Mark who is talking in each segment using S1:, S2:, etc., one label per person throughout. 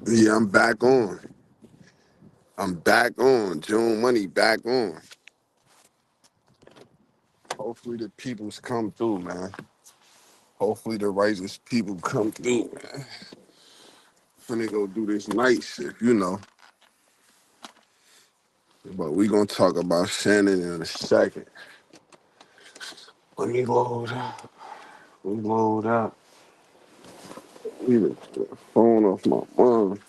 S1: Yeah, I'm back on. I'm back on. June Money back on. Hopefully the peoples come through, man. Hopefully the righteous people come through, man. Finna go do this night shit. But we gonna talk about Shannon in a second. Let me load up. Let me load up. Leave the phone off my mom.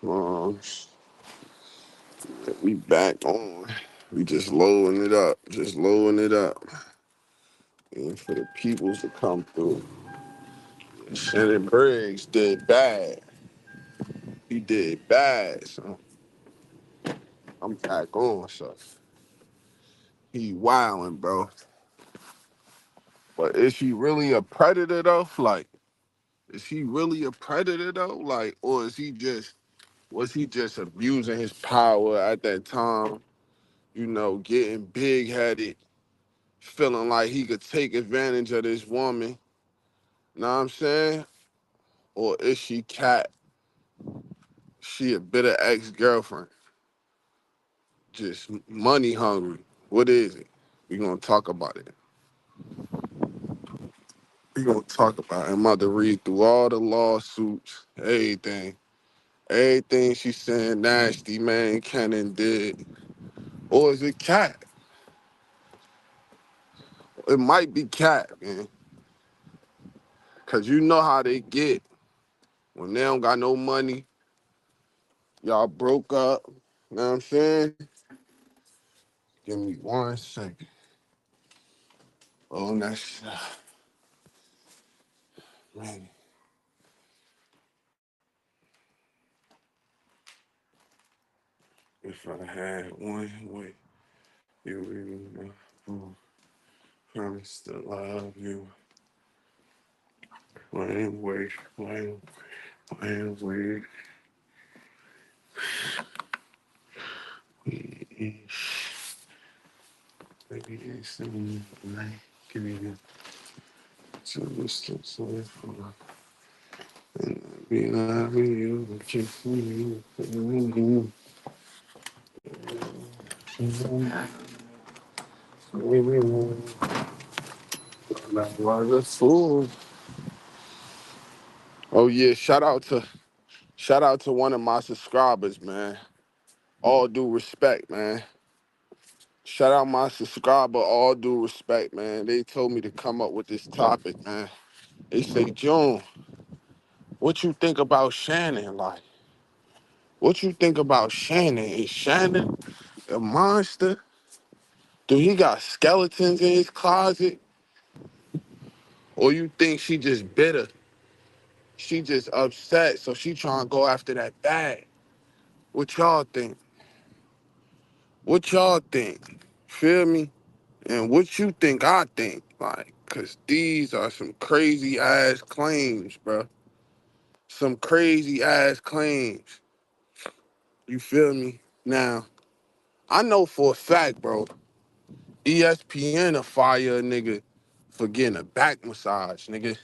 S1: Um, we back on. We just loading it up. Just loading it up. And for the peoples to come through. Shannon Briggs did bad. He did bad, so I'm back on. So he wildin', bro. But is he really a predator though? Like, is he really a predator though? Like, or was he just abusing his power at that time? Getting big headed, feeling like he could take advantage of this woman. Know what I'm saying? Or is she cat? She a bitter ex-girlfriend, just money hungry. What is it? We gonna talk about it. We gonna talk about it. I'm about to read through all the lawsuits, everything. Everything she's saying nasty, man, Cannon did. Or is it cat? It might be cat, man. Cause you know how they get. When they don't got no money, y'all broke up. You know what I'm saying? Give me 1 second. Oh, that's man. If I had one way, you really know. Promise to love you. One way, one way. Maybe it's something like giving to distance away from and be loving you, kissing you, that was a fool. Oh yeah, shout out to one of my subscribers, man. All due respect, man. Shout out my subscriber, all due respect, man. They told me to come up with this topic, man. They say, June, what you think about Shannon? Like, what you think about Shannon? Is Shannon a monster? Do he got skeletons in his closet? Or you think she just bitter? She just upset, so she trying to go after that bag. What y'all think? What y'all think? Feel me? And what you think I think? Like, cause these are some crazy ass claims, bro. Some crazy ass claims. You feel me? Now, I know for a fact, bro, ESPN will fire a nigga for getting a back massage, nigga.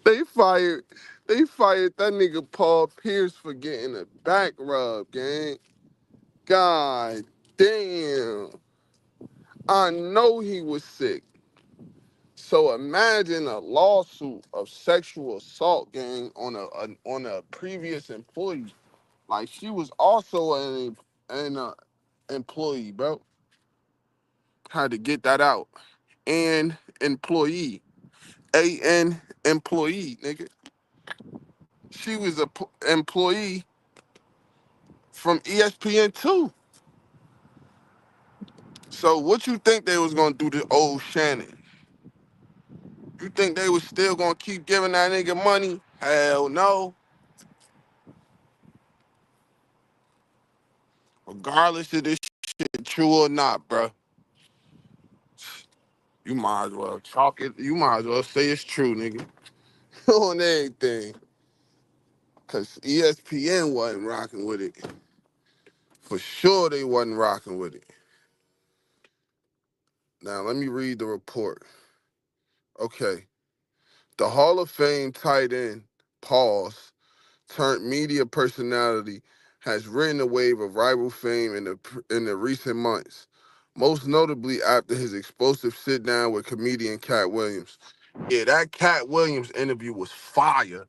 S1: They fired, they fired that nigga Paul Pierce for getting a back rub, gang. God damn. I know he was sick. So imagine a lawsuit of sexual assault, gang, on a previous employee. Like she was also an employee, bro. Had to get that out. And employee, employee, nigga. She was a employee from ESPN too. So what you think they was gonna do to old Shannon? You think they was still gonna keep giving that nigga money? Hell no. Regardless of this shit true or not, bro. You might as well chalk it. You might as well say it's true, nigga. On everything. Cause ESPN wasn't rocking with it. For sure they wasn't rocking with it. Now let me read the report. Okay. The Hall of Fame tight end, pause, turned media personality, has ridden a wave of rival fame in the recent months, most notably after his explosive sit down with comedian Cat Williams. Yeah, that Cat Williams interview was fire.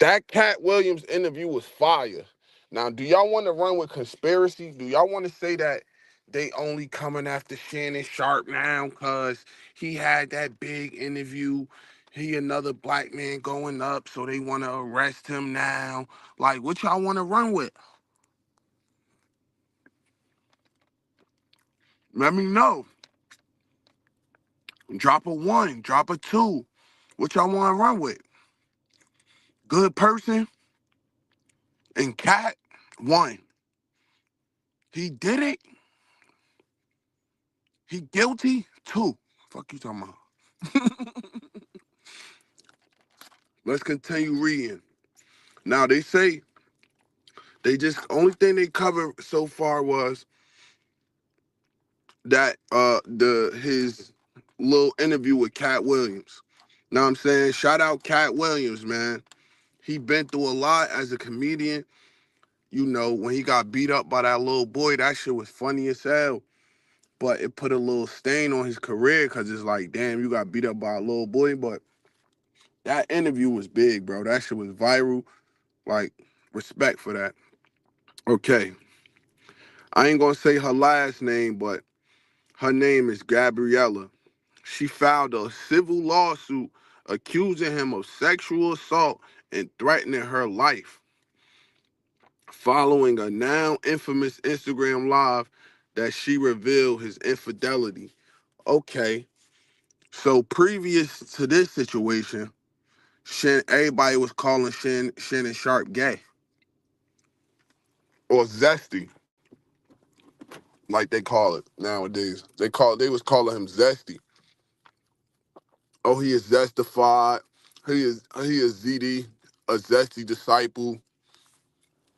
S1: That Cat Williams interview was fire. Now, do y'all want to run with conspiracy? Do y'all want to say that they only coming after Shannon Sharp now because he had that big interview? He another black man going up, so they want to arrest him now. Like, what y'all want to run with? Let me know. Drop a one, drop a two. What y'all want to run with? Good person and Cat, one. He did it. He guilty, two. Fuck you talking about? Let's continue reading. Now they say they just only thing they covered so far was that the his little interview with Cat Williams. Now I'm saying shout out Cat Williams, man. He been through a lot as a comedian. You know, when he got beat up by that little boy, that shit was funny as hell. But it put a little stain on his career because it's like, damn, you got beat up by a little boy. But that interview was big, bro. That shit was viral. Like, respect for that. Okay. I ain't gonna say her last name, but her name is Gabriella. She filed a civil lawsuit accusing him of sexual assault and threatening her life following a now infamous Instagram live that she revealed his infidelity. Okay, so previous to this situation, everybody was calling Shannon Sharp gay or zesty, like they call it nowadays. They was calling him zesty. Oh, he is zestified. He is ZD, a zesty disciple.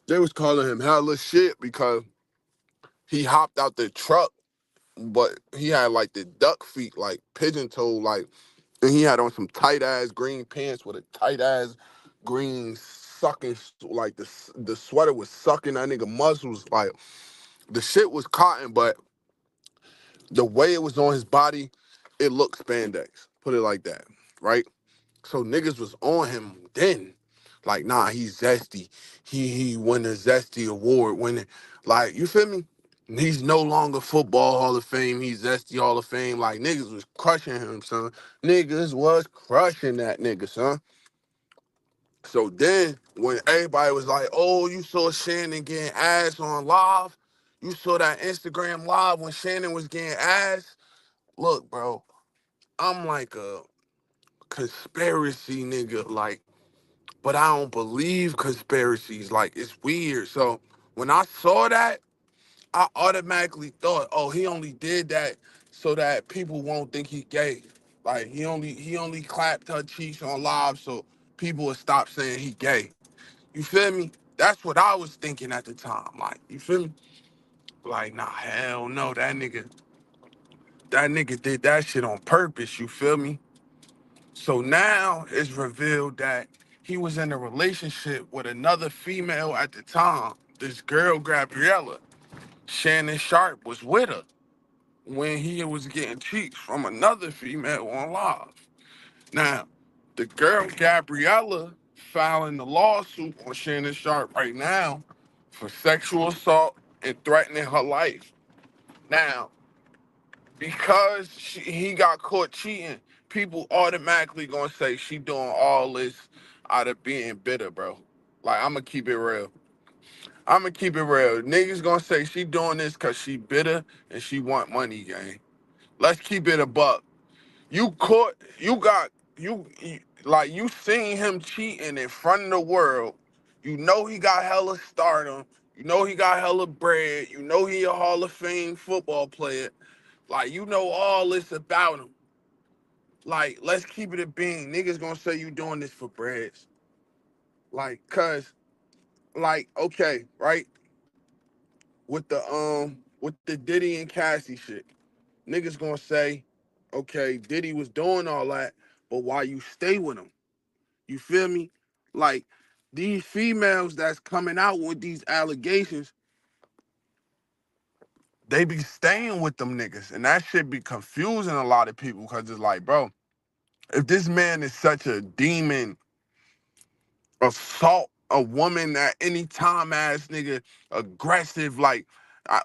S1: They was calling him hella shit because he hopped out the truck, but he had like the duck feet, like pigeon toe, like, and he had on some tight ass green pants with a tight ass green sucking, like the sweater was sucking that nigga muscles, like the shit was cotton, but the way it was on his body, it looked spandex. Put it like that, right? So niggas was on him then. Like, nah, he's zesty. He won the Zesty Award winning. Like, you feel me? He's no longer football Hall of Fame. He's Zesty Hall of Fame. Like, niggas was crushing him, son. Niggas was crushing that nigga, son. So then, when everybody was like, oh, you saw Shannon getting ass on live? You saw that Instagram live when Shannon was getting ass? Look, bro, I'm like a conspiracy nigga. Like, but I don't believe conspiracies. Like, it's weird. So when I saw that, I automatically thought, oh, he only did that so that people won't think he gay. Like, he only clapped her cheeks on live so people would stop saying he gay. You feel me? That's what I was thinking at the time. Like, you feel me? Like, nah, hell no, that nigga did that shit on purpose. You feel me? So now it's revealed that he was in a relationship with another female at the time. This girl, Gabriella. Shannon Sharp was with her when he was getting cheats from another female on live. Now, the girl, Gabriella, filing the lawsuit on Shannon Sharp right now for sexual assault and threatening her life. Now, because he got caught cheating, people automatically gonna say she doing all this out of being bitter, bro. Like, I'm gonna keep it real. I'm gonna keep it real. Niggas gonna say she doing this cause she bitter and she want money, gang. Let's keep it a buck. You caught, like, you seen him cheating in front of the world. You know he got hella stardom. You know he got hella bread. You know he a Hall of Fame football player. Like, you know all this about him. Like, let's keep it a bean. Niggas gonna say you doing this for breads. Like, cause, like, okay, right? With the Diddy and Cassie shit. Niggas gonna say, okay, Diddy was doing all that, but why you stay with him? You feel me? Like, these females that's coming out with these allegations, they be staying with them niggas. And that shit be confusing a lot of people because it's like, bro, if this man is such a demon, assault a woman at any time ass nigga, aggressive, like,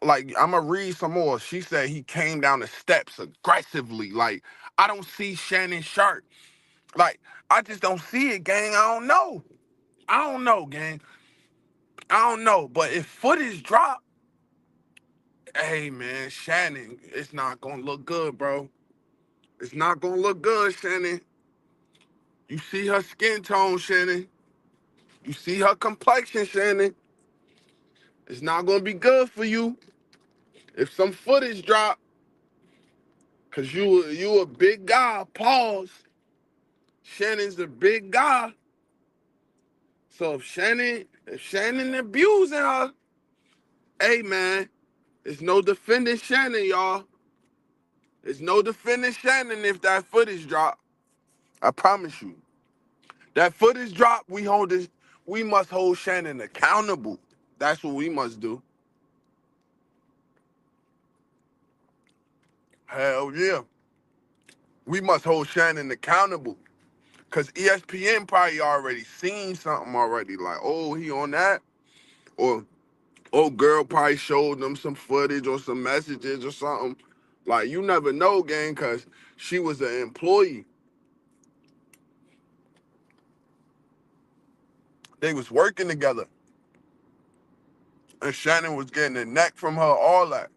S1: I'ma read some more. She said he came down the steps aggressively. Like, I don't see Shannon Sharp. Like, I just don't see it, gang. I don't know. I don't know, gang. I don't know. But if footage drop, hey man, Shannon, it's not gonna look good, bro. It's not gonna look good, Shannon. You see her skin tone, Shannon. You see her complexion, Shannon. It's not gonna be good for you. If some footage drop, cause you a big guy, pause. Shannon's a big guy. So if Shannon abusing her, hey man, it's no defending Shannon, y'all. It's no defending Shannon if that footage drop. I promise you. That footage drop, we must hold Shannon accountable. That's what we must do. Hell yeah. We must hold Shannon accountable. Cause ESPN probably already seen something already. Like, oh, he on that? Or old girl probably showed them some footage or some messages or something. Like, you never know, gang, cause she was an employee. They was working together. And Shannon was getting a neck from her, all that.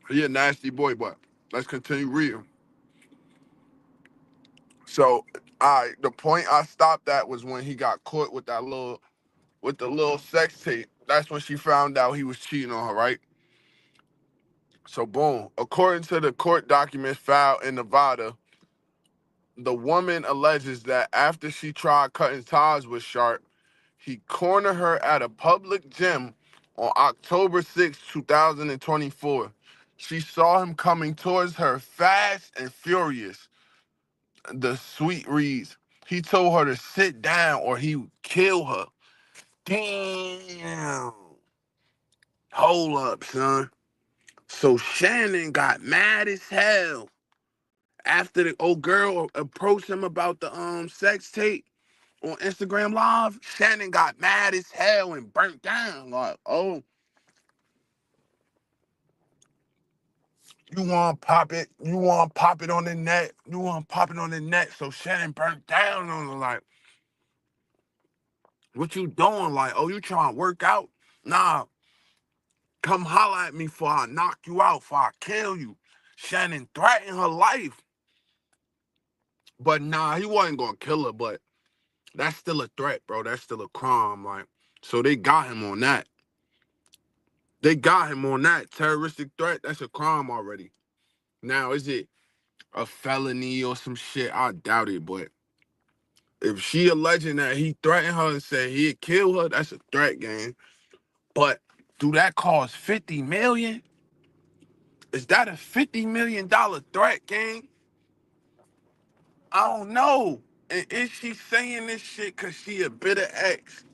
S1: He a nasty boy, but let's continue reading. So, the point I stopped at was when he got caught with the little sex tape. That's when she found out he was cheating on her, right? So, boom. According to the court documents filed in Nevada, the woman alleges that after she tried cutting ties with Sharp, he cornered her at a public gym on October 6, 2024. She saw him coming towards her fast and furious. The suite reads, he told her to sit down or he would kill her. Damn. Hold up, son. So Shannon got mad as hell after the old girl approached him about the sex tape on Instagram Live. Shannon got mad as hell and burnt down. Like, oh, you want to pop it? You want to pop it on the net? You want to pop it on the net? So Shannon burnt down on her. Like, what you doing? Like, oh, you trying to work out? Nah, come holler at me before I knock you out, before I kill you. Shannon threatened her life. But nah, he wasn't gonna kill her, but that's still a threat, bro. That's still a crime. Like, so they got him on that. They got him on that. Terroristic threat, that's a crime already. Now, is it a felony or some shit? I doubt it, but if she alleging that he threatened her and said he'd kill her, that's a threat, gang. But do that cost 50 million? Is that a $50 million threat, gang? I don't know. And is she saying this shit cause she a bitter ex?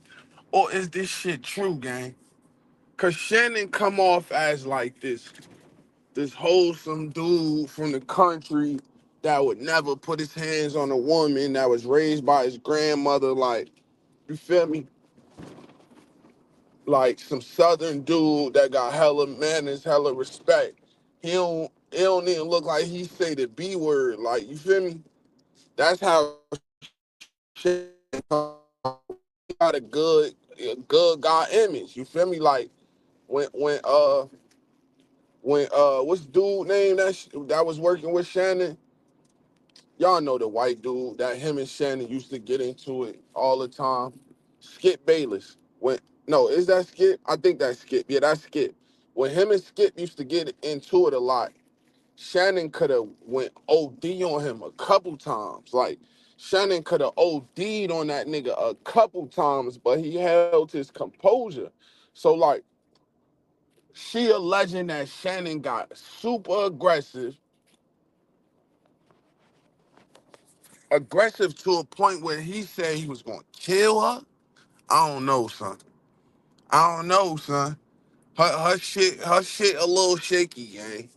S1: Or is this shit true, gang? Cause Shannon come off as like this wholesome dude from the country that would never put his hands on a woman, that was raised by his grandmother, like, you feel me? Like some southern dude that got hella manners, hella respect. It don't even look like he say the B word, like, you feel me? That's how shit got a good guy image. You feel me? Like when when uh what's dude name that was working with Shannon? Y'all know the white dude that him and Shannon used to get into it all the time. Skip Bayless. When no, is that Skip? I think that's Skip. Yeah, that's Skip. When him and Skip used to get into it a lot. Shannon could have went OD on him a couple times. Like Shannon could have OD'd on that nigga a couple times, but he held his composure. So like she alleging that Shannon got super aggressive to a point where he said he was gonna kill her. I don't know, son. I don't know, son. Her shit a little shaky, gang.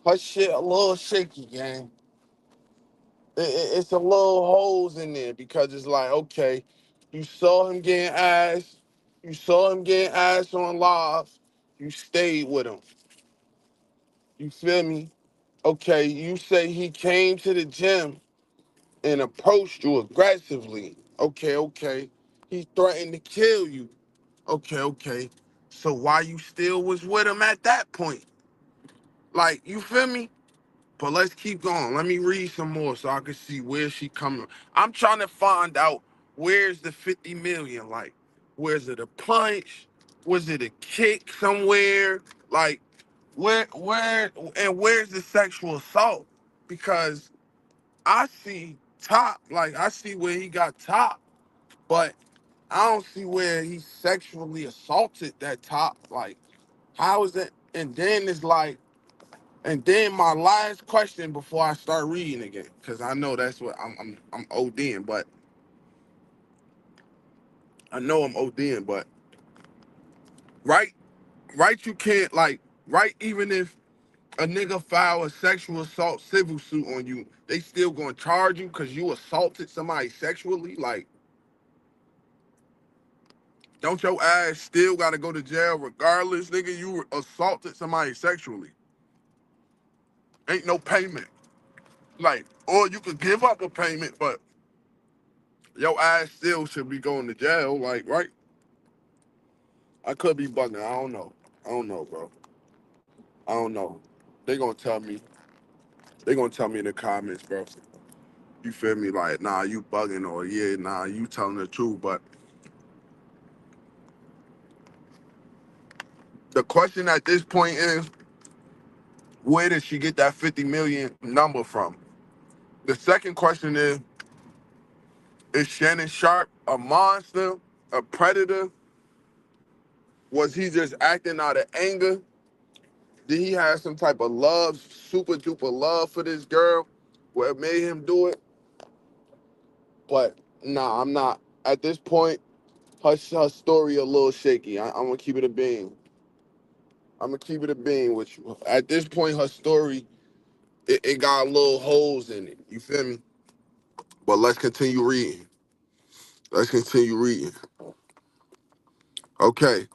S1: Her shit a little shaky, gang. It's a little holes in there because it's like, okay, you saw him getting ass, you saw him getting ass on live, you stayed with him. You feel me? Okay, you say he came to the gym and approached you aggressively. Okay, okay. He threatened to kill you. Okay, okay. So why you still was with him at that point? Like, you feel me? But let's keep going. Let me read some more so I can see where she coming. I'm trying to find out where's the 50 million. Like, where's it a punch? Was it a kick somewhere? Like, where's the sexual assault? Because I see top, like I see where he got top, but I don't see where he sexually assaulted that top. Like, how is it? And then it's like, and then my last question before I start reading again, because I know that's what I'm ODing, but I know I'm ODing, but right, right, you can't like right even if a nigga file a sexual assault civil suit on you, they still gonna charge you because you assaulted somebody sexually. Like, don't your ass still gotta go to jail regardless, nigga? You assaulted somebody sexually. Ain't no payment. Like, or you could give up a payment, but your ass still should be going to jail. Like, right? I could be bugging. I don't know. I don't know, bro. I don't know. They gonna tell me. They gonna tell me in the comments, bro. You feel me? Like, nah, you bugging, or yeah, nah, you telling the truth. But the question at this point is, where did she get that 50 million number from? The second question is Shannon Sharp a monster, a predator? Was he just acting out of anger? Did he have some type of love, super duper love for this girl, where it made him do it? But nah, I'm not. At this point, her story a little shaky. I'm gonna keep it a bean. I'm gonna keep it a bean with you. At this point, her story it got little holes in it. You feel me? But let's continue reading. Let's continue reading. Okay.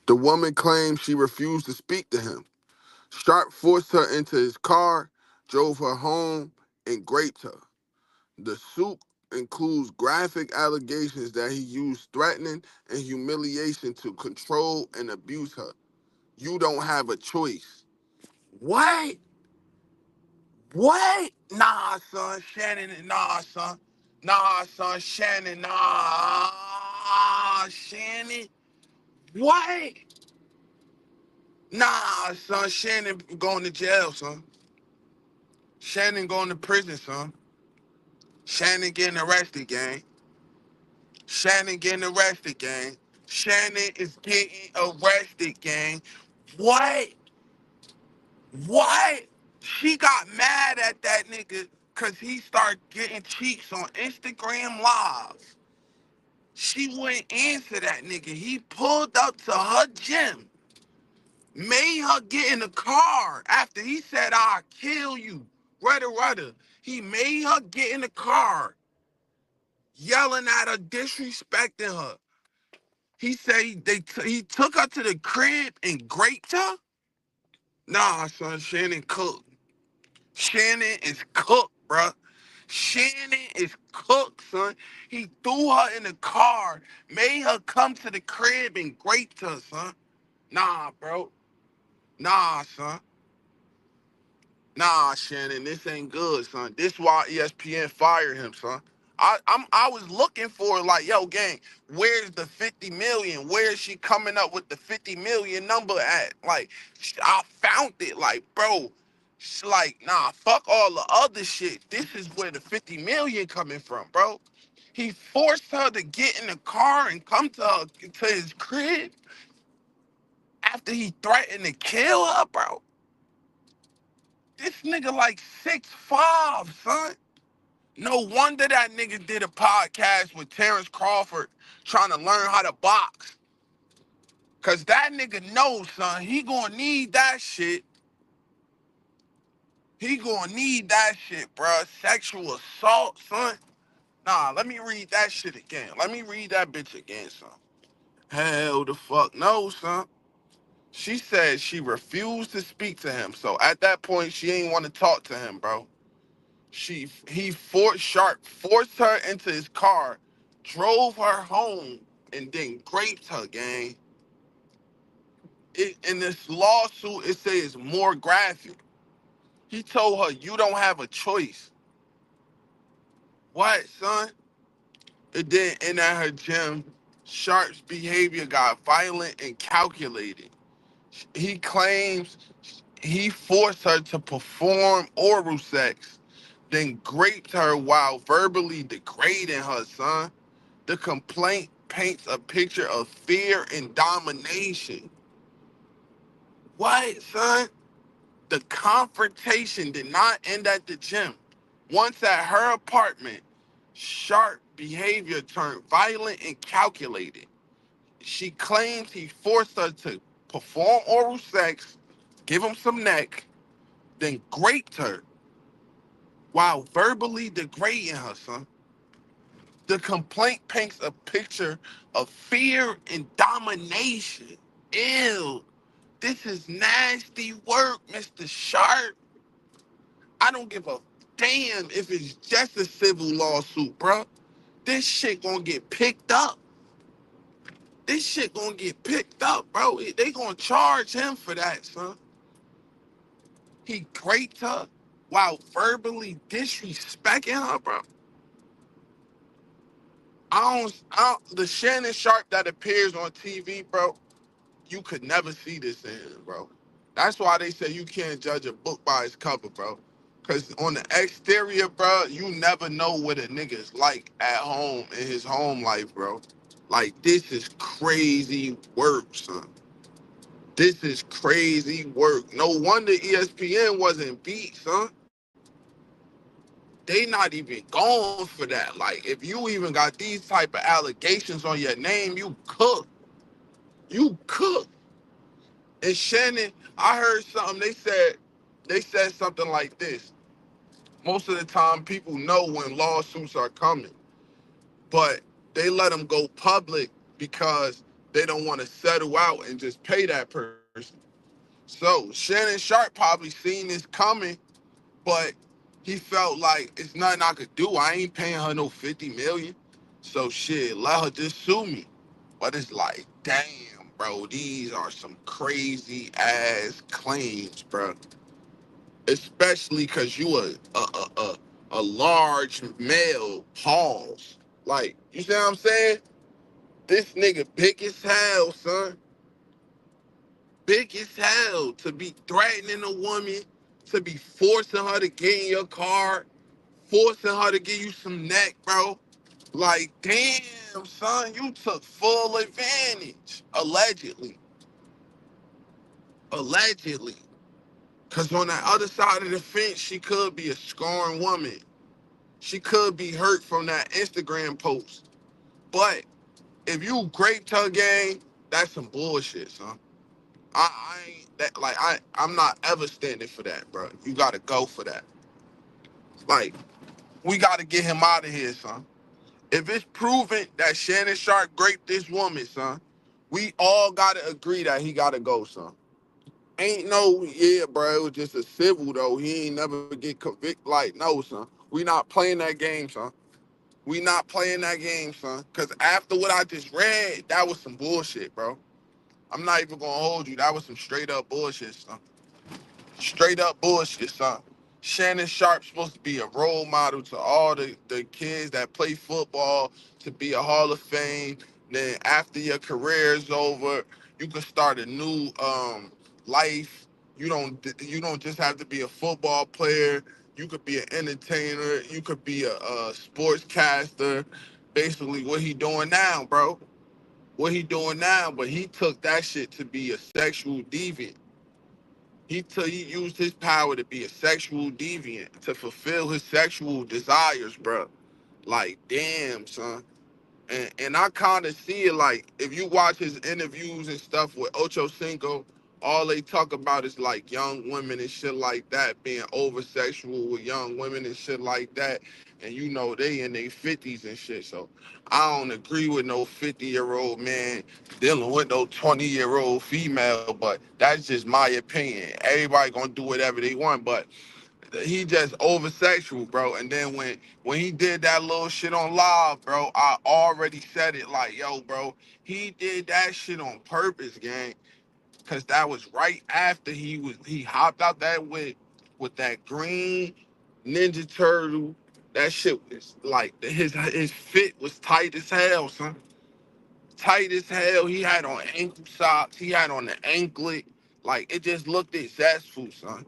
S1: The woman claims she refused to speak to him. Sharp forced her into his car, drove her home, and raped her. The suit includes graphic allegations that he used threatening and humiliation to control and abuse her. You don't have a choice. What? What? Nah, son, Shannon. Nah, son. Nah, son, Shannon. Nah, Shannon. What? Nah, son, Shannon going to jail, son. Shannon going to prison, son. Shannon getting arrested, gang. Shannon getting arrested, gang. Shannon is getting arrested, gang. What? What? She got mad at that nigga because he started getting cheeks on Instagram Live. She wouldn't answer that nigga. He pulled up to her gym, made her get in the car after he said, I'll kill you. Rudder, rudder. He made her get in the car, yelling at her, disrespecting her. He said he took her to the crib and raped her? Nah, son, Shannon cooked. Shannon is cooked, bruh. Shannon is cooked, son. He threw her in the car, made her come to the crib and raped her, son. Nah, bro. Nah, son. Nah, Shannon, this ain't good, son. This why ESPN fired him, son. I was looking for like, yo, gang, where's the 50 million? Where is she coming up with the 50 million number at? Like, I found it. Like, bro, She's like, nah, fuck all the other shit. This is where the 50 million coming from, bro. He forced her to get in the car and come to his crib after he threatened to kill her, bro. This nigga like 6'5", son. No wonder that nigga did a podcast with Terrence Crawford trying to learn how to box. Cause that nigga knows, son, he gonna need that shit. He gonna need that shit, bruh. Sexual assault, son. Nah, let me read that shit again. Let me read that bitch again, son. Hell the fuck no, son. She said she refused to speak to him. So at that point, she ain't want to talk to him, bro. He forced Sharp forced her into his car, drove her home, and then raped her, gang. In this lawsuit, it says more graphic. He told her, you don't have a choice. What, son? It then end at her gym. Sharp's behavior got violent and calculated. He claims he forced her to perform oral sex, then raped her while verbally degrading her, son. The complaint paints a picture of fear and domination. What, son? The confrontation did not end at the gym. Once at her apartment, Sharp behavior turned violent and calculated. She claims he forced her to perform oral sex, give him some neck, then raped her while verbally degrading her, son. The complaint paints a picture of fear and domination. Ew, this is nasty work, Mr. Sharp. I don't give a damn if it's just a civil lawsuit, bro. This shit gonna get picked up. This shit gonna get picked up, bro. They gonna charge him for that, son. He raped her while verbally disrespecting her, bro. The Shannon Sharp that appears on TV, bro, you could never see this in him, bro. That's why they say you can't judge a book by its cover, bro. Cause on the exterior, bro, you never know what a nigga is like at home in his home life, bro. Like this is crazy work, son. This is crazy work. No wonder ESPN wasn't beat, son. They not even going for that. Like if you even got these type of allegations on your name, you cook. You cook. And Shannon, I heard something. They said something like this. Most of the time, people know when lawsuits are coming, but they let them go public because they don't want to settle out and just pay that person. So Shannon Sharp probably seen this coming, but he felt like it's nothing I could do. I ain't paying her no 50 million. So shit, let her just sue me. But it's like, damn, bro, these are some crazy ass claims, bro. Especially cause you a large male. Pause. Like, you see what I'm saying? This nigga big as hell, son. Big as hell to be threatening a woman, to be forcing her to get in your car, forcing her to give you some neck, bro. Like, damn, son, you took full advantage. Allegedly. Allegedly. Because on that other side of the fence, she could be a scorned woman. She could be hurt from that Instagram post. But if you raped her, gang, that's some bullshit, son. I ain't that like I'm not ever standing for that, bro. You gotta go for that. Like, we gotta get him out of here, son. If it's proven that Shannon Sharp raped this woman, son, we all gotta agree that he gotta go, son. Ain't no, yeah, bro, it was just a civil though. He ain't never get convicted. Like, no, son. We not playing that game, son. We not playing that game, son. Cause after what I just read, that was some bullshit, bro. I'm not even gonna hold you. That was some straight up bullshit, son. Straight up bullshit, son. Shannon Sharp's supposed to be a role model to all the kids that play football to be a Hall of Fame. Then after your career is over, you can start a new life. You don't just have to be a football player. You could be an entertainer. You could be a sportscaster. Basically, what he doing now, bro? What he doing now? But he took that shit to be a sexual deviant. He used his power to be a sexual deviant to fulfill his sexual desires, bro. Like, damn, son. And I kind of see it like if you watch his interviews and stuff with Ocho Cinco, all they talk about is like young women and shit like that, being over sexual with young women and shit like that. And you know they in their 50s and shit. So I don't agree with no 50-year-old man dealing with no 20-year-old female, but that's just my opinion. Everybody gonna do whatever they want, but he just over sexual, bro. And then when he did that little shit on live, bro, I already said it like, yo, bro, he did that shit on purpose, gang. Cause that was right after he hopped out that with that green Ninja Turtle. That shit was like his fit was tight as hell, son. Tight as hell. He had on ankle socks. He had on the anklet. Like it just looked zestful, son.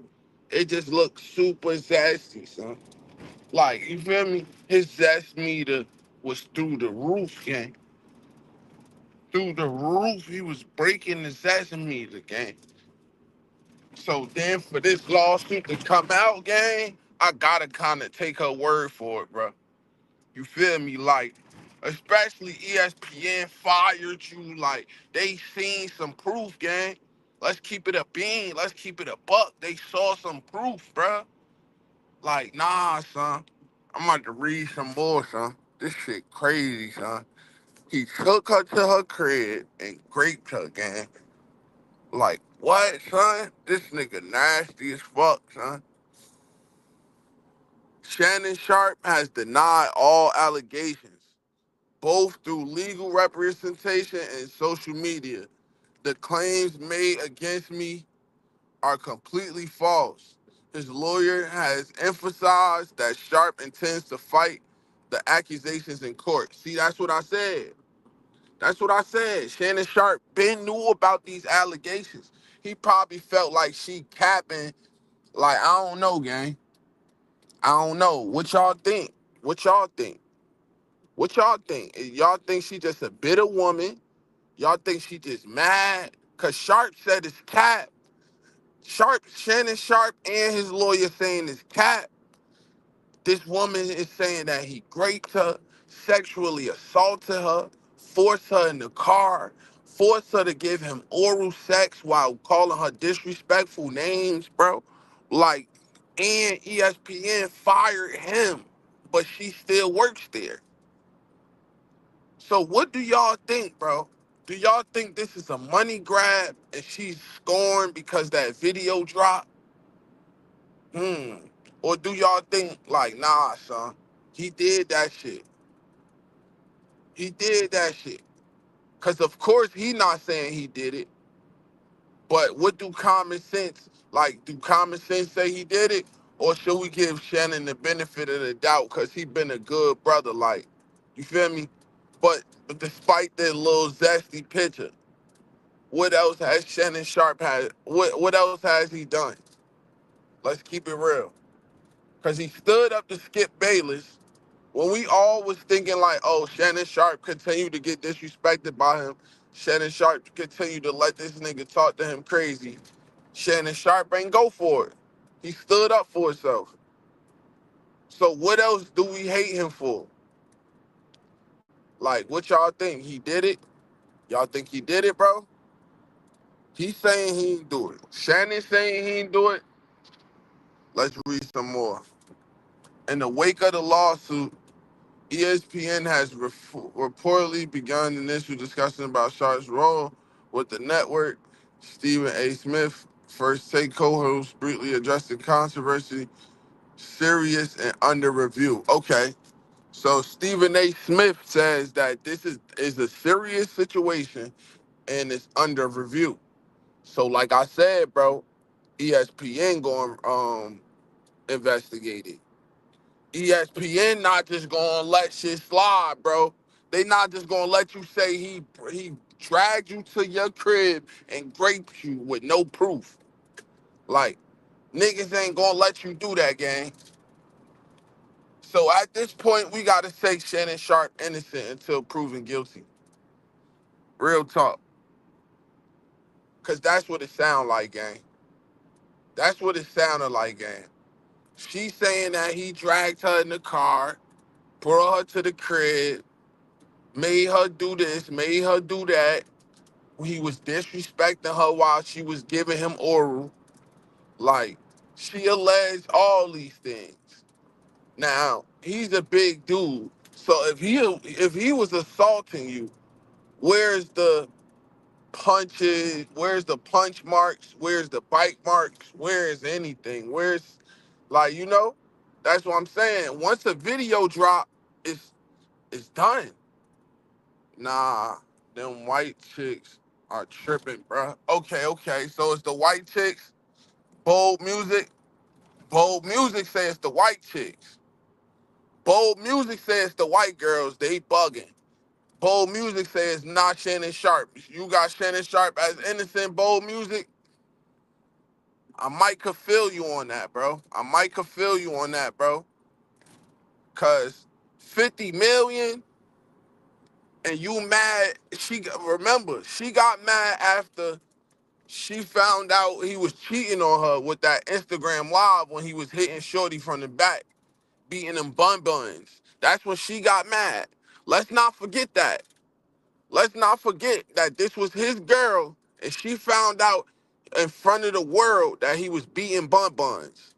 S1: It just looked super zesty, son. Like you feel me? His zest meter was through the roof, gang. Through the roof, he was breaking the zest meter, gang. So then for this lawsuit to come out, gang, I gotta kind of take her word for it, bro. You feel me? Like, especially ESPN fired you. Like, they seen some proof, gang. Let's keep it a bean. Let's keep it a buck. They saw some proof, bruh. Like, nah, son. I'm about to read some more, son. This shit crazy, son. He took her to her crib and raped her, gang. Like, what, son? This nigga nasty as fuck, son. Shannon Sharp has denied all allegations, both through legal representation and social media. The claims made against me are completely false. His lawyer has emphasized that Sharp intends to fight the accusations in court. See, that's what I said. That's what I said. Shannon Sharp been knew about these allegations. He probably felt like she capping, like, I don't know, gang. I don't know. What y'all think? What y'all think? What y'all think? Y'all think she just a bitter woman? Y'all think she just mad? Cause Sharp said it's cap. Shannon Sharp and his lawyer saying it's cap. This woman is saying that he raped her, sexually assaulted her, forced her in the car, forced her to give him oral sex while calling her disrespectful names, bro. Like, and ESPN fired him, but she still works there. So what do y'all think, bro? Do y'all think this is a money grab and she's scorned because that video dropped? Hmm. Or do y'all think like, nah, son, he did that shit. He did that shit. Cause of course he not saying he did it. But what do common sense, like, do common sense say he did it? Or should we give Shannon the benefit of the doubt because he been a good brother, like, you feel me? But despite that little zesty picture, what else has Shannon Sharp had? What else has he done? Let's keep it real. Cause he stood up to Skip Bayless when we all was thinking like, oh, Shannon Sharp continued to get disrespected by him. Shannon Sharp continued to let this nigga talk to him crazy. Shannon Sharp ain't go for it. He stood up for himself. So what else do we hate him for? Like, what y'all think? He did it? Y'all think he did it, bro? He's saying he ain't do it. Shannon saying he ain't do it. Let's read some more. In the wake of the lawsuit, ESPN has reportedly begun initial discussion about Sharp's role with the network. Stephen A. Smith, first take co-host, briefly addressed the controversy, serious and under review. Okay, so Stephen A. Smith says that this is a serious situation and it's under review. So like I said, bro, ESPN going investigate it. ESPN not just gonna let shit slide, bro. They not just gonna let you say he dragged you to your crib and raped you with no proof. Like, niggas ain't gonna let you do that, gang. So at this point, we gotta say Shannon Sharp innocent until proven guilty. Real talk. Cause that's what it sound like, gang. That's what it sounded like, gang. She saying that he dragged her in the car, brought her to the crib, made her do this, made her do that. He was disrespecting her while she was giving him oral. Like, she alleged all these things. Now, he's a big dude. So if he was assaulting you, where's the punches? Where's the punch marks? Where's the bite marks? Where is anything? Where's, like, you know? That's what I'm saying. Once a video drop, it's done. Nah, them white chicks are tripping, bruh. Okay, okay. So it's the white chicks, bold music. Bold music says the white chicks. Bold music says the white girls, they bugging. Bold music says not Shannon Sharp. You got Shannon Sharp as innocent, bold music. I might could feel you on that, bro. I might could feel you on that, bro. Cause 50 million and you mad. Remember, she got mad after she found out he was cheating on her with that Instagram live when he was hitting Shorty from the back, beating them buns. That's when she got mad. Let's not forget that. Let's not forget that this was his girl, and she found out in front of the world that he was beating buns.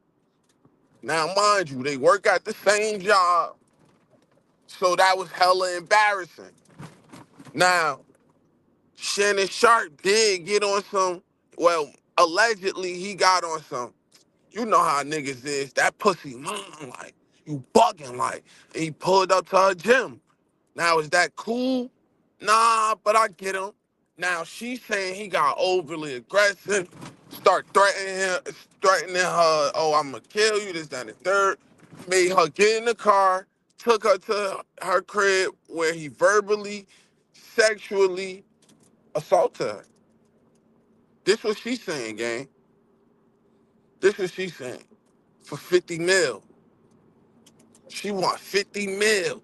S1: Now, mind you, they work at the same job, so that was hella embarrassing. Now, Shannon Sharp did get on some, well, allegedly he got on some. You know how niggas is. That pussy, like, you bugging, like. And he pulled up to her gym. Now, is that cool? Nah, but I get him. Now, she's saying he got overly aggressive, start threatening her, oh, I'm going to kill you, this, that, and the third. Made her get in the car, took her to her crib where he verbally, sexually assaulted her. This what she's saying, gang. This what she's saying. For 50 mil. She want 50 mil.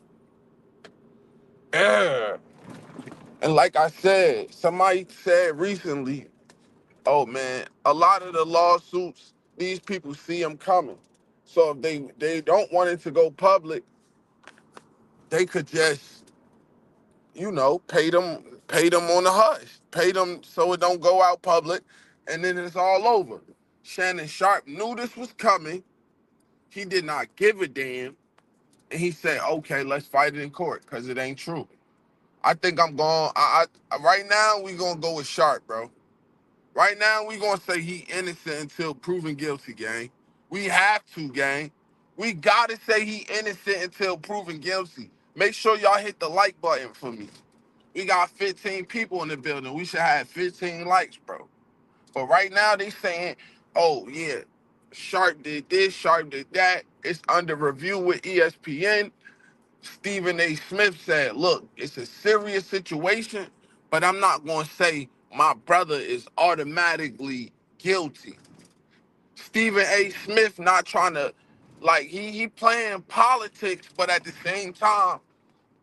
S1: Yeah. And like I said, somebody said recently, oh man, a lot of the lawsuits, these people see them coming. So if they don't want it to go public, they could just, pay them on the hush. Pay them so it don't go out public, and then it's all over. Shannon Sharp knew this was coming. He did not give a damn. And he said, okay, let's fight it in court, because it ain't true. I think I'm going, right now, we going to go with Sharp, bro. Right now, we going to say he innocent until proven guilty, gang. We have to, gang. We got to say he innocent until proven guilty. Make sure y'all hit the like button for me. We got 15 people in the building. We should have 15 likes, bro. But right now, they saying, oh, yeah, Sharp did this, Sharp did that. It's under review with ESPN. Stephen A. Smith said, look, it's a serious situation, but I'm not going to say my brother is automatically guilty. Stephen A. Smith not trying to, like, he playing politics, but at the same time,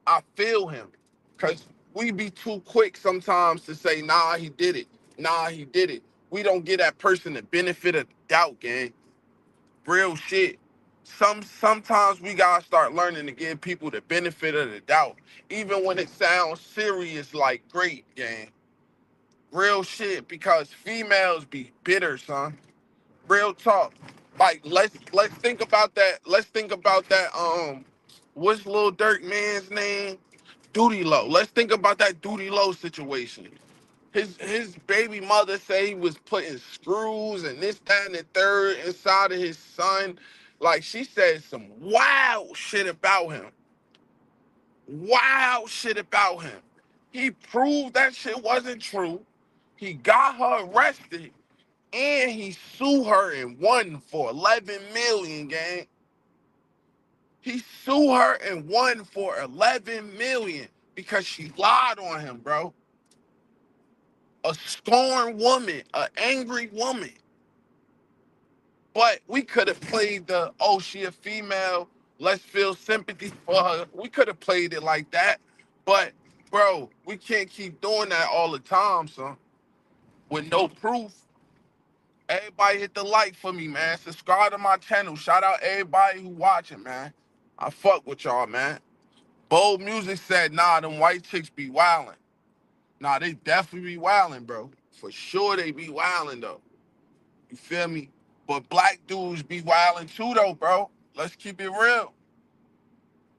S1: I feel him. Because we be too quick sometimes to say, nah, he did it. Nah, he did it. We don't give that person the benefit of the doubt, gang. Real shit. Sometimes we gotta start learning to give people the benefit of the doubt, even when it sounds serious, like great gang. Real shit, because females be bitter, son. Real talk. Like let's think about that. Let's think about that. What's Lil Durk man's name? Duty Low. Let's think about that Duty Low situation. His baby mother say he was putting screws and this, that, and the third inside of his son. Like, she said some wild shit about him. Wild shit about him. He proved that shit wasn't true. He got her arrested and he sued her and won for 11 million, gang. He sued her and won for 11 million because she lied on him, bro. A scorned woman, an angry woman. But we could have played the, oh, she a female, let's feel sympathy for her. We could have played it like that. But, bro, we can't keep doing that all the time, son, with no proof. Everybody hit the like for me, man. Subscribe to my channel. Shout out everybody who watching, man. I fuck with y'all, man. Bold Music said, nah, them white chicks be wildin'. Nah, they definitely be wildin', bro. For sure they be wildin', though. You feel me? But black dudes be wildin' too, though, bro. Let's keep it real.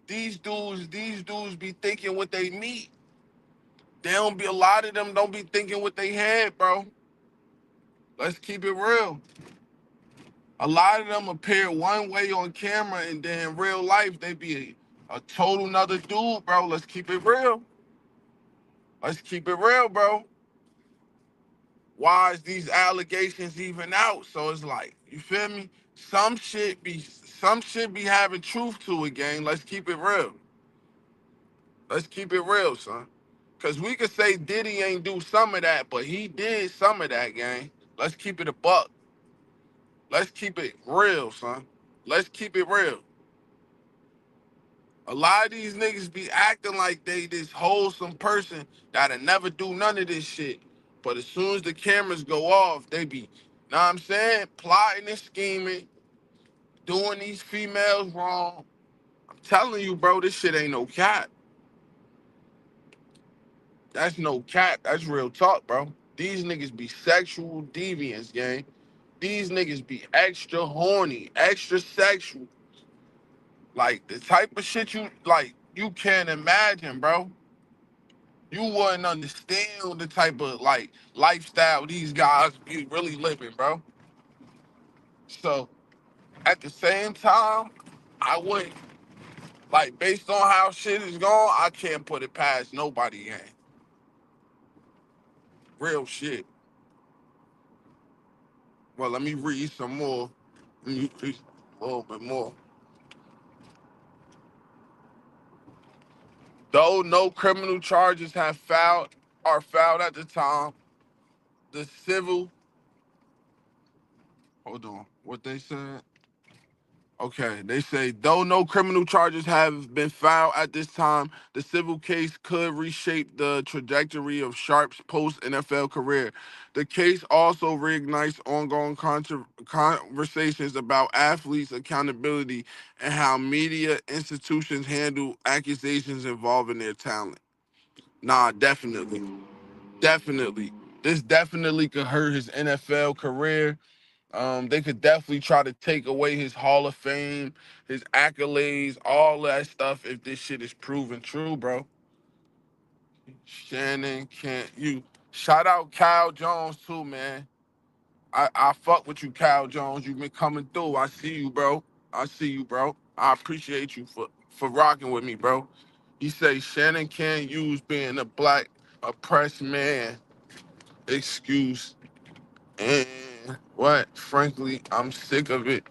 S1: These dudes be thinking what they meet. They don't be, a lot of them don't be thinking what they had, bro. Let's keep it real. A lot of them appear one way on camera and then in real life they be a total nother dude, bro. Let's keep it real. Let's keep it real, bro. Why is these allegations even out? So it's like, you feel me? Some shit be having truth to it, gang. Let's keep it real. Let's keep it real, son. Cause we could say Diddy ain't do some of that, but he did some of that, gang. Let's keep it a buck. Let's keep it real, son. Let's keep it real. A lot of these niggas be acting like they this wholesome person that'll never do none of this shit. But as soon as the cameras go off, they be, know what I'm saying, plotting and scheming, doing these females wrong. I'm telling you, bro, this shit ain't no cap. That's no cap. That's real talk, bro. These niggas be sexual deviants, gang. These niggas be extra horny, extra sexual. Like the type of shit you can't imagine, bro. You wouldn't understand the type of like lifestyle these guys be really living, bro. So at the same time, I wouldn't, like, based on how shit is going, I can't put it past nobody, gang. Real shit. Well, let me read some more. Let me read a little bit more. Though no criminal charges are filed at the time, the civil, hold on, what they said? Okay, they say though no criminal charges have been filed at this time, the civil case could reshape the trajectory of Sharp's post NFL career. The case also reignites ongoing conversations about athletes' accountability and how media institutions handle accusations involving their talent. Nah, definitely. Definitely. This definitely could hurt his NFL career. They could definitely try to take away his Hall of Fame, his accolades, all that stuff if this shit is proven true, bro. Shannon can't you shout out Kyle Jones too, man. I fuck with you, Kyle Jones. You've been coming through. I see you, bro. I see you, bro. I appreciate you for rocking with me, bro. He say Shannon can't use being a black oppressed man excuse. And what? Frankly, I'm sick of it.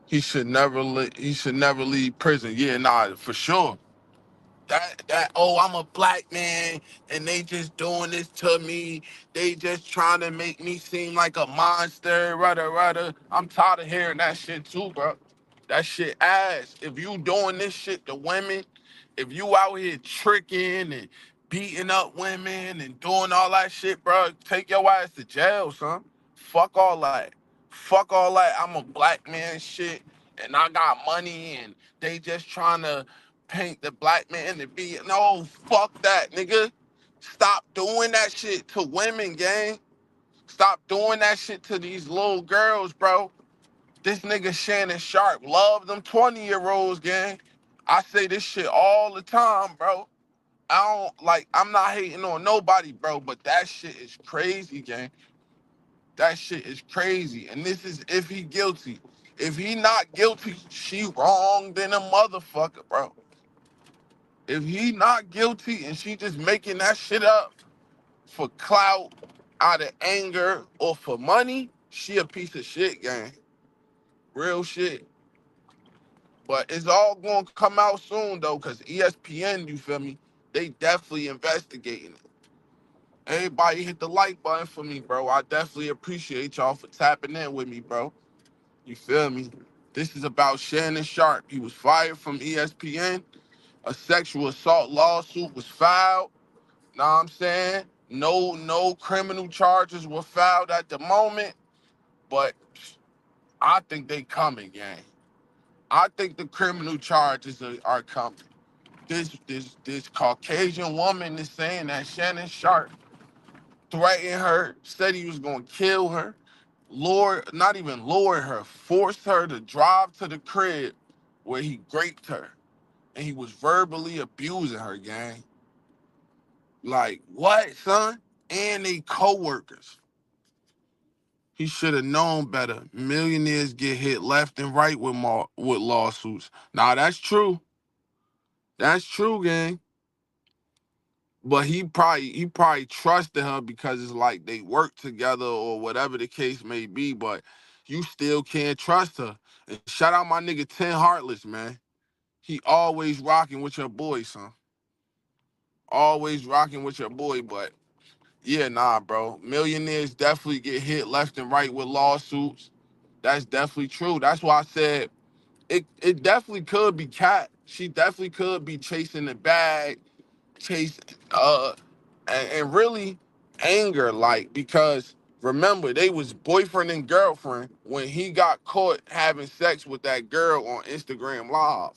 S1: He should never leave prison. Yeah, nah, for sure. That oh, I'm a black man and they just doing this to me. They just trying to make me seem like a monster, rudder rudder. I'm tired of hearing that shit too, bro. That shit ass. If you doing this shit to women, if you out here tricking and beating up women and doing all that shit, bro, take your ass to jail, son. Fuck all that. Fuck all that. I'm a black man shit and I got money and they just trying to paint the black man to be, no, fuck that, nigga. Stop doing that shit to women, gang. Stop doing that shit to these little girls, bro. This nigga Shannon Sharp love them 20-year-olds, gang. I say this shit all the time, bro. I'm not hating on nobody, bro, but that shit is crazy, gang. That shit is crazy. And this is if he guilty. If he not guilty, she wrong than a motherfucker, bro. If he not guilty and she just making that shit up for clout, out of anger, or for money, she a piece of shit, gang. Real shit. But it's all gonna come out soon though, cause ESPN, you feel me? They definitely investigating it. Everybody hit the like button for me, bro. I definitely appreciate y'all for tapping in with me, bro. You feel me? This is about Shannon Sharp. He was fired from ESPN. A sexual assault lawsuit was filed. Know what I'm saying? No criminal charges were filed at the moment, but I think they coming, gang. I think the criminal charges are coming. This Caucasian woman is saying that Shannon Sharp threatened her, said he was gonna kill her, not even lure her, forced her to drive to the crib where he raped her. And he was verbally abusing her, gang. Like, what, son? And they co-workers. He should have known better. Millionaires get hit left and right with lawsuits. Now that's true. That's true, gang. But he probably trusted her because it's like they work together or whatever the case may be. But you still can't trust her. And shout out my nigga Ten Heartless, man. He always rocking with your boy, son. Always rocking with your boy, but yeah, nah, bro. Millionaires definitely get hit left and right with lawsuits. That's definitely true. That's why I said it definitely could be Cat. She definitely could be chasing the bag, chasing and really anger, like, because remember they was boyfriend and girlfriend when he got caught having sex with that girl on Instagram Live.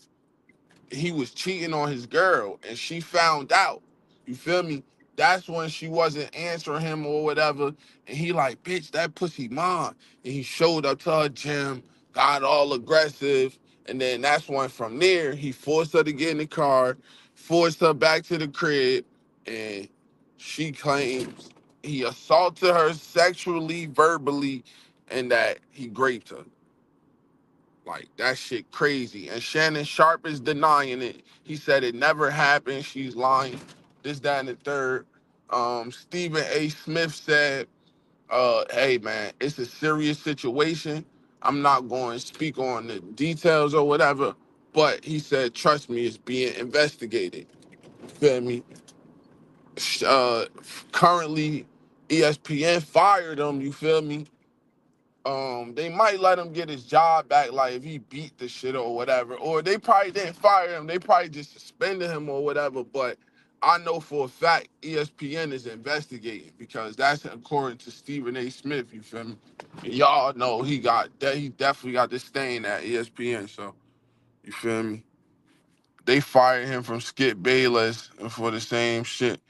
S1: He was cheating on his girl and she found out. You feel me? That's when she wasn't answering him or whatever. And he like, bitch, that pussy mine. And he showed up to her gym, got all aggressive. And then that's when from there, he forced her to get in the car, forced her back to the crib. And she claims he assaulted her sexually, verbally, and that he raped her. Like, that shit crazy. And Shannon Sharp is denying it. He said it never happened. She's lying. This, that, and the third. Stephen A. Smith said, hey man, it's a serious situation. I'm not going to speak on the details or whatever, but he said, trust me, it's being investigated. Feel me? Uh, Currently, ESPN fired him, you feel me? They might let him get his job back, like if he beat the shit or whatever. Or they probably didn't fire him, they probably just suspended him or whatever. But I know for a fact ESPN is investigating because that's according to Stephen A. Smith, you feel me? And y'all know he definitely got this stain at ESPN, so you feel me? They fired him from Skip Bayless for the same shit.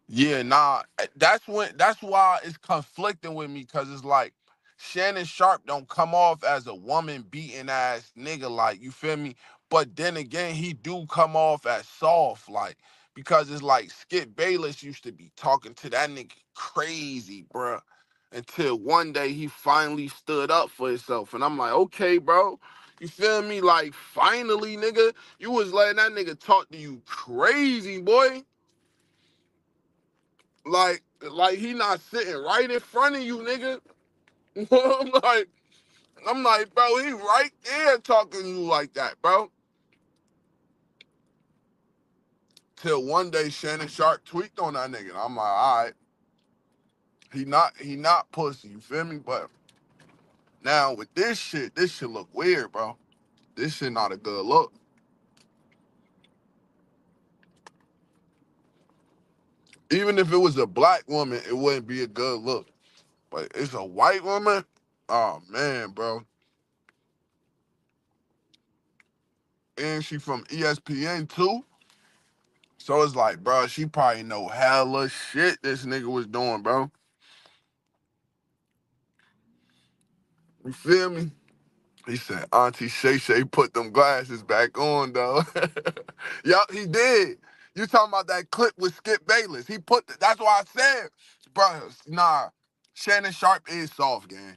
S1: Yeah, nah, that's why it's conflicting with me, cause it's like Shannon Sharp don't come off as a woman beating ass nigga, like, you feel me? But then again, he do come off as soft, like, because it's like Skip Bayless used to be talking to that nigga crazy, bruh. Until one day he finally stood up for himself. And I'm like, okay, bro. You feel me? Like, finally, nigga, you was letting that nigga talk to you crazy, boy. Like he not sitting right in front of you, nigga. I'm like, bro, he right there talking to you like that, bro. Till one day Shannon Sharp tweaked on that nigga. And I'm like, all right, he not pussy, you feel me? But now with this shit look weird, bro. This shit not a good look. Even if it was a black woman, it wouldn't be a good look. But it's a white woman. Oh man, bro. And she from ESPN too. So it's like, bro, she probably know hella shit this nigga was doing, bro. You feel me? He said, Auntie Shay Shay put them glasses back on, though. Yup, he did. You talking about that clip with Skip Bayless. That's why I said, bro, nah, Shannon Sharp is soft, gang.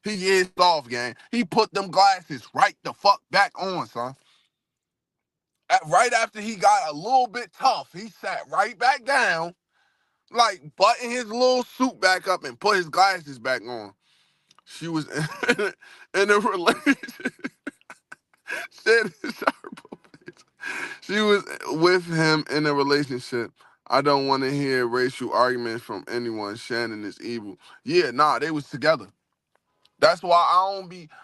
S1: He is soft, gang. He put them glasses right the fuck back on, son. Right after he got a little bit tough, he sat right back down, like button his little suit back up and put his glasses back on. She was in a relationship. She was with him in a relationship. I don't want to hear racial arguments from anyone. Shannon is evil. Yeah, nah, they was together. That's why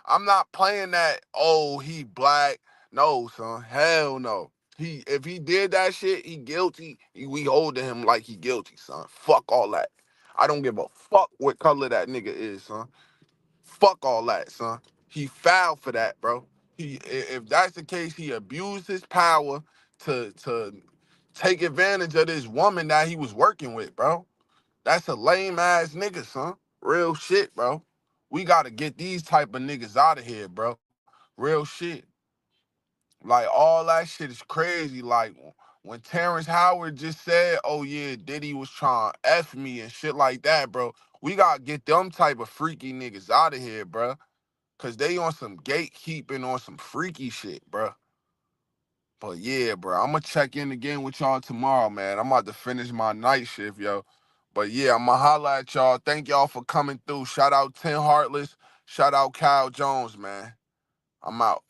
S1: I'm not playing that, oh, he black. No, son. Hell no. If he did that shit, he guilty. We holding him like he guilty, son. Fuck all that. I don't give a fuck what color that nigga is, son. Fuck all that, son. He fouled for that, bro. If that's the case, he abused his power to take advantage of this woman that he was working with, bro. That's a lame ass nigga, son. Real shit, bro. We gotta get these type of niggas out of here, bro. Real shit. Like all that shit is crazy. Like when Terrence Howard just said, "Oh yeah, Diddy was trying to f me and shit like that," bro. We gotta get them type of freaky niggas out of here, bro. Cause they on some gatekeeping on some freaky shit, bro. But yeah, bro, I'm gonna check in again with y'all tomorrow, man. I'm about to finish my night shift, yo. But yeah, I'm gonna holla at y'all. Thank y'all for coming through. Shout out Ten Heartless. Shout out Kyle Jones, man. I'm out.